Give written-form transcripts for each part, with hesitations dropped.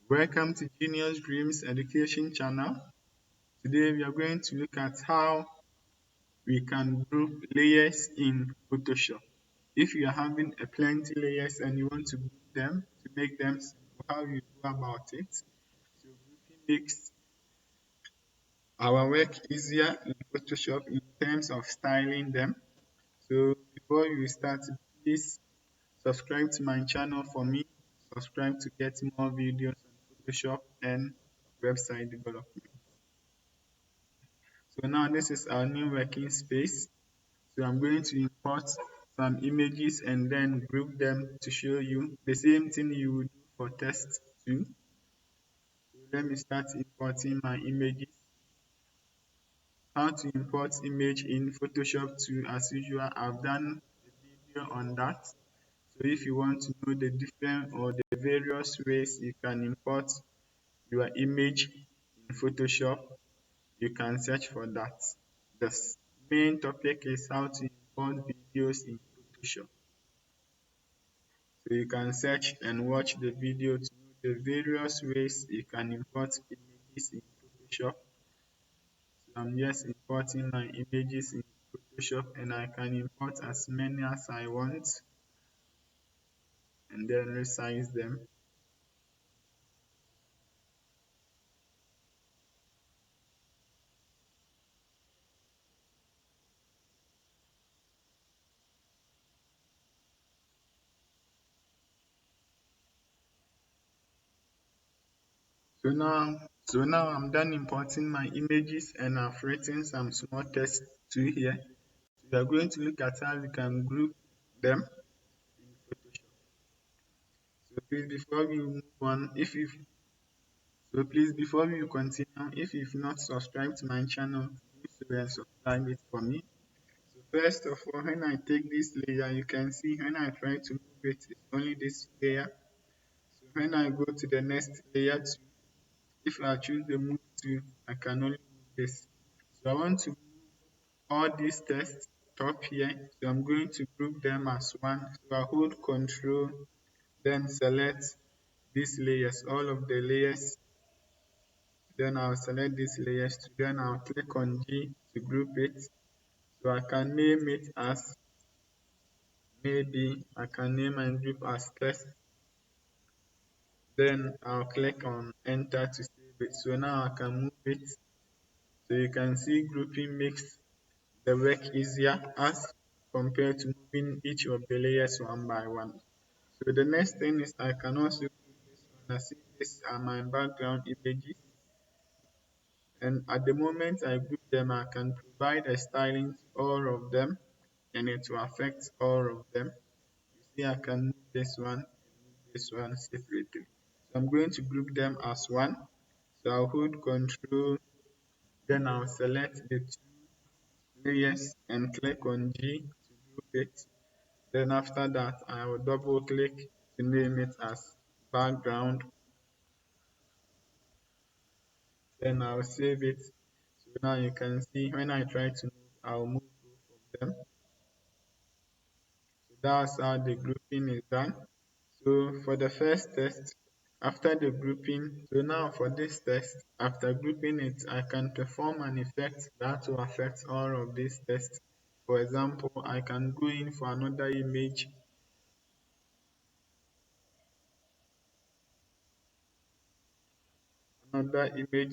Welcome to Genius Dreams Education Channel. Today we are going to look at how we can group layers in Photoshop. If you are having a plenty layers and you want to group them to make them simple, how you go about it. So grouping makes our work easier in Photoshop in terms of styling them. So before you start, please subscribe to my channel for me. Subscribe to get more videos on Photoshop and website development. So now this is our new working space. So I'm going to import some images and then group them to show you the same thing you would do for test 2. So let me start importing my images. How to import image in Photoshop 2, as usual, I've done a video on that. So if you want to know the different or the various ways you can import your image in Photoshop, you can search for that. The main topic is how to import videos in Photoshop. So you can search and watch the video to know the various ways you can import images in Photoshop. So I'm just importing my images in Photoshop and I can import as many as I want and then resize them. So now I'm done importing my images and I've written some small text to here. So we are going to look at how we can group them in Photoshop. So please before we move on, if you so please before we continue, if you've not subscribed to my channel, do so and subscribe it for me. So first of all, when I take this layer, you can see when I try to move it, it's only this layer. So when I go to the next layer too, if I choose the move to, I can only move this. So I want to move all these tests top here. So I'm going to group them as one. So I hold Control, then select these layers, all of the layers. Then I'll select these layers. Then I'll click on G to group it. So I can name it as, maybe I can name my group as test. Then I'll click on enter to save it. So now I can move it. So you can see grouping makes the work easier as compared to moving each of the layers one by one. So the next thing is I can also group this one as if these are my background images. And at the moment I group them, I can provide a styling to all of them and it will affect all of them. You see, I can move this one and move this one separately. So I'm going to group them as one. So I'll hold Control, then I'll select the two layers and click on G to group it. Then after that, I will double click to name it as background. Then I'll save it. So now you can see when I try to move, I'll move both of them. So that's how the grouping is done. So for the first test, after the grouping, so now for this test, after grouping it, I can perform an effect that will affect all of these tests. For example, I can go in for another image,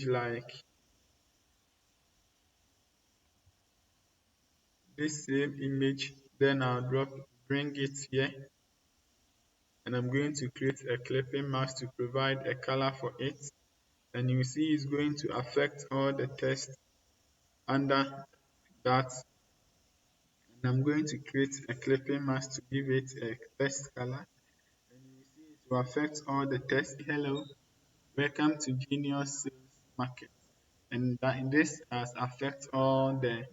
like this same image, then bring it here, and I'm going to create a clipping mask to provide a color for it. And you see it's going to affect all the text under that. And I'm going to create a clipping mask to give it a text color. And you will see it will affect all the text. Hello, welcome to Genius Sales Market. And that this has affect all the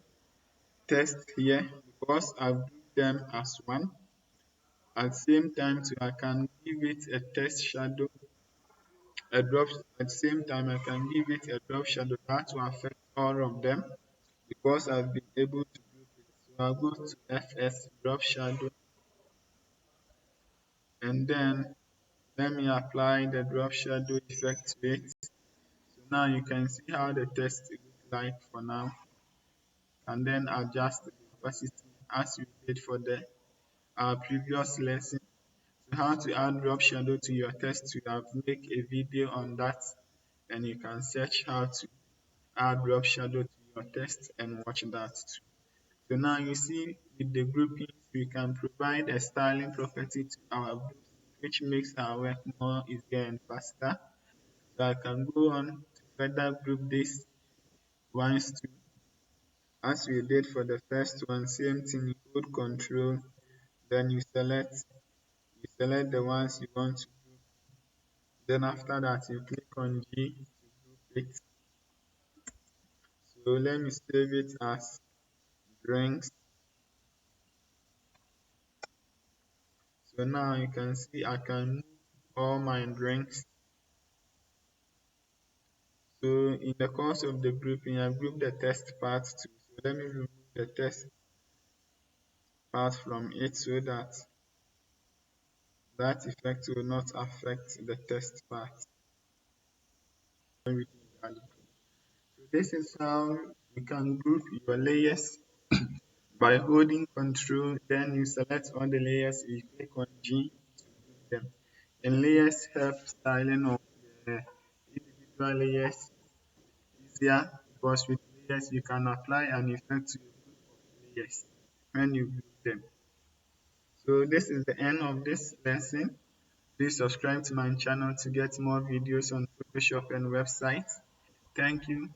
text here because I've grouped them as one. At the same time, too, I can give it a text shadow, a drop. At the same time, I can give it a drop shadow that will affect all of them because I've been able to group it. So I'll go to FS drop shadow, and then Let me apply the drop shadow effect to it. So now you can see how the text looks like for now, and then adjust the opacity as we did for the our previous lesson. So how to add drop shadow to your text, we have make a video on that, and you can search how to add drop shadow to your text and watch that too. So now you see with the groupings, we can provide a styling property to our groups, which makes our work more easier and faster. So I can go on to further group this ones too, as we did for the first one. Same thing, you hold control, then you select the ones you want to group. Then after that, you click on G to group it. So let me save it as drinks. So now you can see I can move all my drinks. So in the course of the grouping, I group the test part too. So let me remove the test part from it so that that effect will not affect the test part when we do that. So this is how you can group your layers by holding control. Then you select all the layers, you click on G to group them. And layers help styling of the individual layers easier, because with layers you can apply an effect to a group of layers when you group them. So this is the end of this lesson. Please subscribe to my channel to get more videos on Photoshop and websites. Thank you.